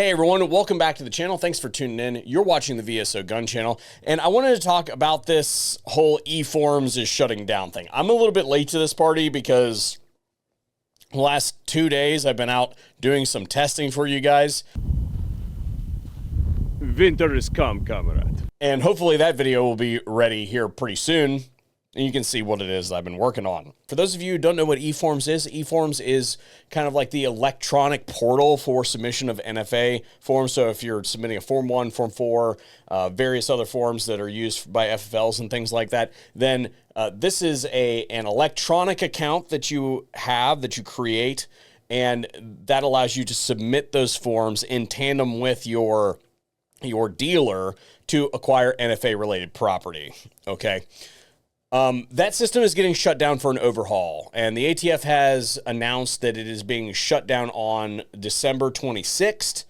Hey everyone, welcome back to the channel. Thanks for tuning in. You're watching the VSO Gun Channel, and I wanted to talk about this whole eForms is shutting down thing. I'm a little bit late to this party because the last 2 days I've been out doing some testing for you guys. Winter is come, comrade. And hopefully that video will be ready here pretty soon, and you can see what it is I've been working on. For those of you who don't know what eForms is kind of like the electronic portal for submission of NFA forms. So if you're submitting a Form 1, Form 4, various other forms that are used by FFLs and things like that, then this is an electronic account that you have, that you create, and that allows you to submit those forms in tandem with your dealer to acquire NFA-related property, okay? That system is getting shut down for an overhaul, and the ATF has announced that it is being shut down on December 26th,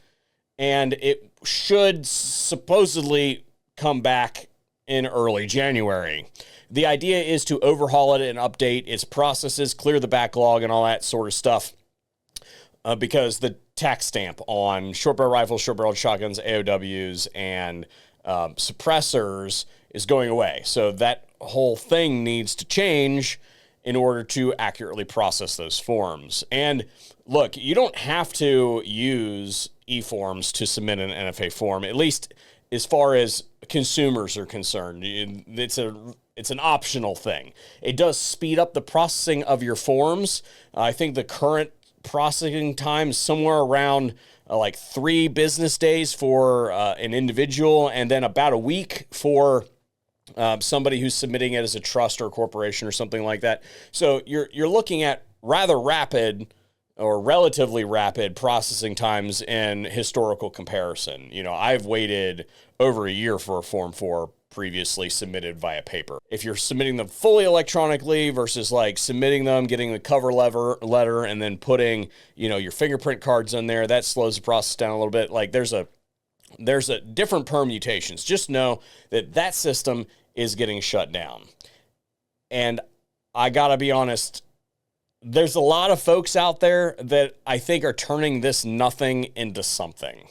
and it should supposedly come back in early January. The idea is to overhaul it and update its processes, clear the backlog and all that sort of stuff, because the tax stamp on short barrel rifles, short barreled shotguns, AOWs, and suppressors is going away. So that whole thing needs to change in order to accurately process those forms. And look, you don't have to use eForms to submit an NFA form, at least as far as consumers are concerned. It's an optional thing. It does speed up the processing of your forms. I think the current processing time is somewhere around like 3 business days for an individual, and then about a week for somebody who's submitting it as a trust or a corporation or something like that. So you're looking at rather rapid or relatively rapid processing times in historical comparison. You know, I've waited over a year for a Form 4 previously submitted via paper. If you're submitting them fully electronically versus like submitting them, getting the cover letter, and then putting, you know, your fingerprint cards in there, that slows the process down a little bit. Like there's a different permutations. Just know that system is getting shut down. And I gotta be honest, there's a lot of folks out there that I think are turning this nothing into something.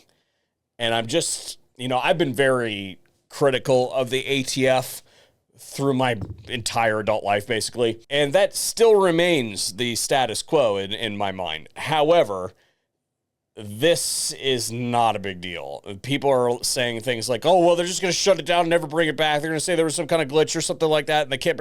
And I'm just, you know, I've been very critical of the ATF through my entire adult life, basically. And that still remains the status quo in my mind. However, this is not a big deal. People are saying things like, oh, well, they're just going to shut it down and never bring it back. They're going to say there was some kind of glitch or something like that, and they can't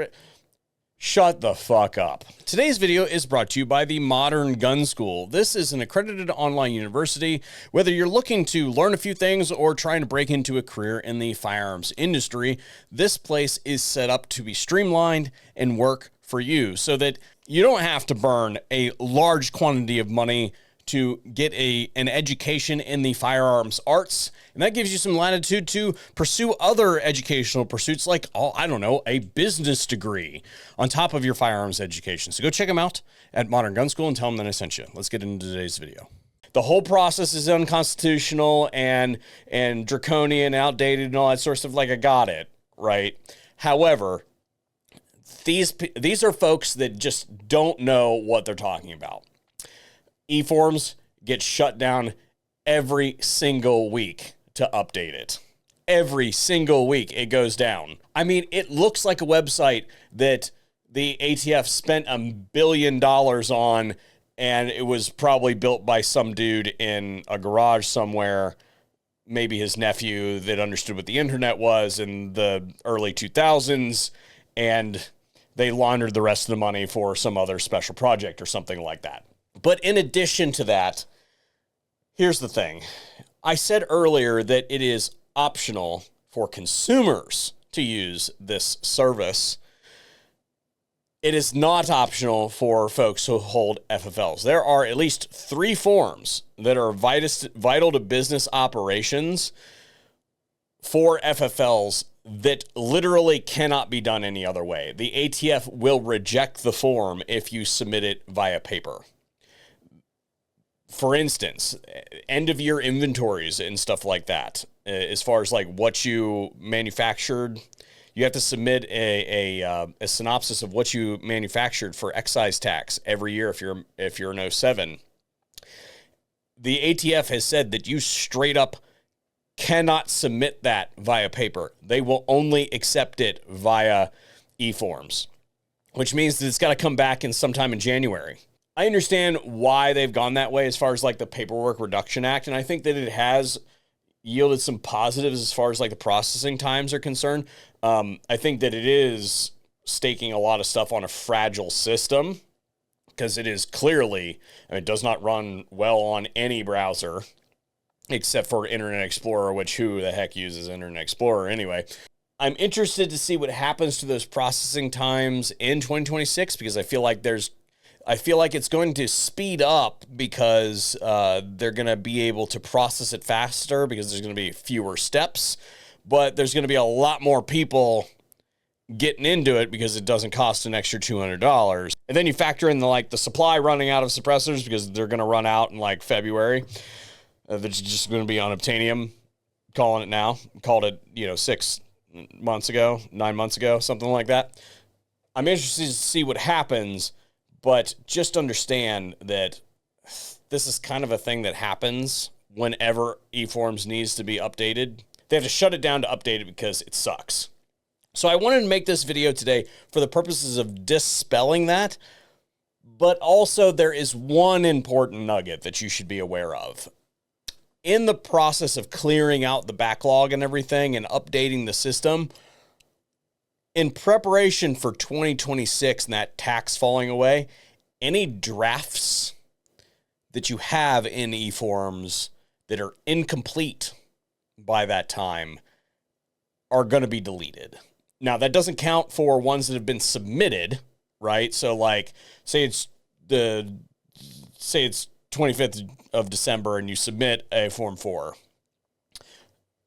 Shut the fuck up. Today's video is brought to you by the Modern Gun School. This is an accredited online university. Whether you're looking to learn a few things or trying to break into a career in the firearms industry, this place is set up to be streamlined and work for you so that you don't have to burn a large quantity of money to get an education in the firearms arts. And that gives you some latitude to pursue other educational pursuits like, oh, I don't know, a business degree on top of your firearms education. So go check them out at Modern Gun School and tell them that I sent you. Let's get into today's video. The whole process is unconstitutional and draconian, outdated, and all that sort of stuff. Like, I got it, right? However, these are folks that just don't know what they're talking about. eForms gets shut down every single week to update it. Every single week it goes down. I mean, it looks like a website that the ATF spent $1 billion on, and it was probably built by some dude in a garage somewhere, maybe his nephew that understood what the internet was in the early 2000s, and they laundered the rest of the money for some other special project or something like that. But in addition to that, here's the thing. I said earlier that it is optional for consumers to use this service. It is not optional for folks who hold FFLs. There are at least 3 forms that are vital to business operations for FFLs that literally cannot be done any other way. The ATF will reject the form if you submit it via paper. For instance, end of year inventories and stuff like that. As far as like what you manufactured, you have to submit a synopsis of what you manufactured for excise tax every year if you're an 07. the ATF has said that you straight up cannot submit that via paper. They will only accept it via eForms, which means that it's got to come back in sometime in January. I understand why they've gone that way as far as like the Paperwork Reduction Act, and I think that it has yielded some positives as far as like the processing times are concerned. I think that it is staking a lot of stuff on a fragile system because it is clearly, it does not run well on any browser except for Internet Explorer, which who the heck uses Internet Explorer anyway. I'm interested to see what happens to those processing times in 2026 because I feel like it's going to speed up because they're going to be able to process it faster because there's going to be fewer steps, but there's going to be a lot more people getting into it because it doesn't cost an extra $200. And then you factor in the supply running out of suppressors because they're going to run out in like February. They're just going to be unobtainium, calling it now. Called it, 9 months ago, something like that. I'm interested to see what happens, but just understand that this is kind of a thing that happens whenever eForms needs to be updated. They have to shut it down to update it because it sucks. So I wanted to make this video today for the purposes of dispelling that, but also there is one important nugget that you should be aware of. In the process of clearing out the backlog and everything and updating the system, in preparation for 2026 and that tax falling away, any drafts that you have in eForms that are incomplete by that time are going to be deleted. Now, that doesn't count for ones that have been submitted, right? So, like, say it's 25th of December and you submit a Form 4.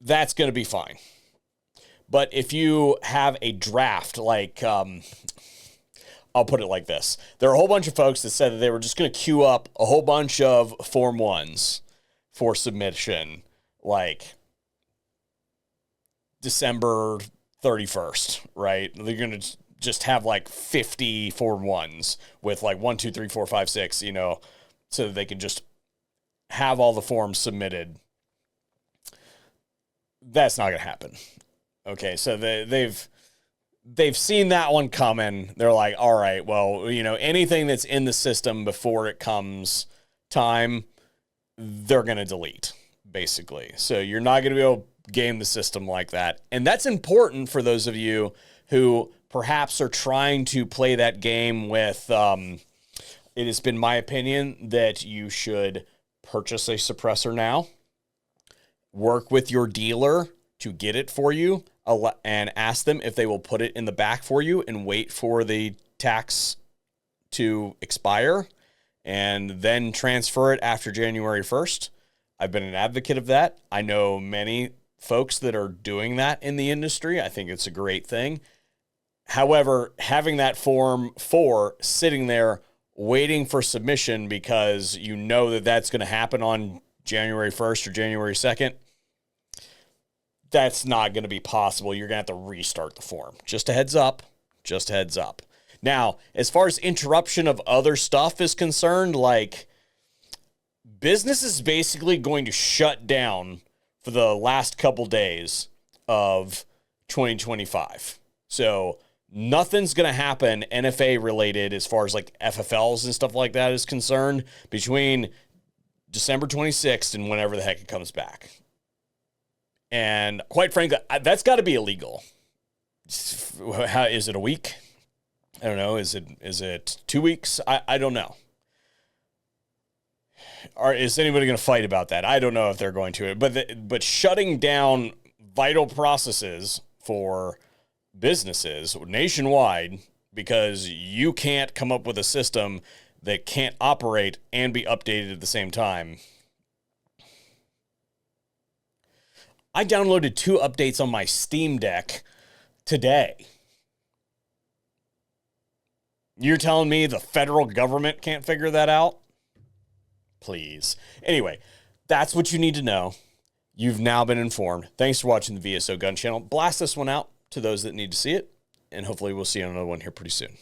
That's going to be fine. But if you have a draft, like, I'll put it like this. There are a whole bunch of folks that said that they were just going to queue up a whole bunch of Form 1s for submission, like December 31st, right? They're going to just have like 50 Form 1s with like 1, 2, 3, 4, 5, 6, so that they can just have all the forms submitted. That's not going to happen. Okay, so they've seen that one coming. They're like, all right, well, anything that's in the system before it comes time, they're going to delete, basically. So you're not going to be able to game the system like that. And that's important for those of you who perhaps are trying to play that game with, it has been my opinion that you should purchase a suppressor now, work with your dealer to get it for you, and ask them if they will put it in the back for you and wait for the tax to expire and then transfer it after January 1st. I've been an advocate of that. I know many folks that are doing that in the industry. I think it's a great thing. However, having that Form 4 sitting there waiting for submission because you know that that's going to happen on January 1st or January 2nd, that's not going to be possible. You're going to have to restart the form. Just a heads up. Just a heads up. Now, as far as interruption of other stuff is concerned, like, business is basically going to shut down for the last couple days of 2025. So nothing's going to happen NFA related as far as like FFLs and stuff like that is concerned between December 26th and whenever the heck it comes back. And quite frankly, that's got to be illegal. How is it, a week? I don't know. Is it 2 weeks? I don't know. Or is anybody going to fight about that? I don't know if they're going to. But shutting down vital processes for businesses nationwide because you can't come up with a system that can't operate and be updated at the same time. I downloaded 2 updates on my Steam Deck today. You're telling me the federal government can't figure that out? Please. Anyway, that's what you need to know. You've now been informed. Thanks for watching the VSO Gun Channel. Blast this one out to those that need to see it, and hopefully we'll see you on another one here pretty soon.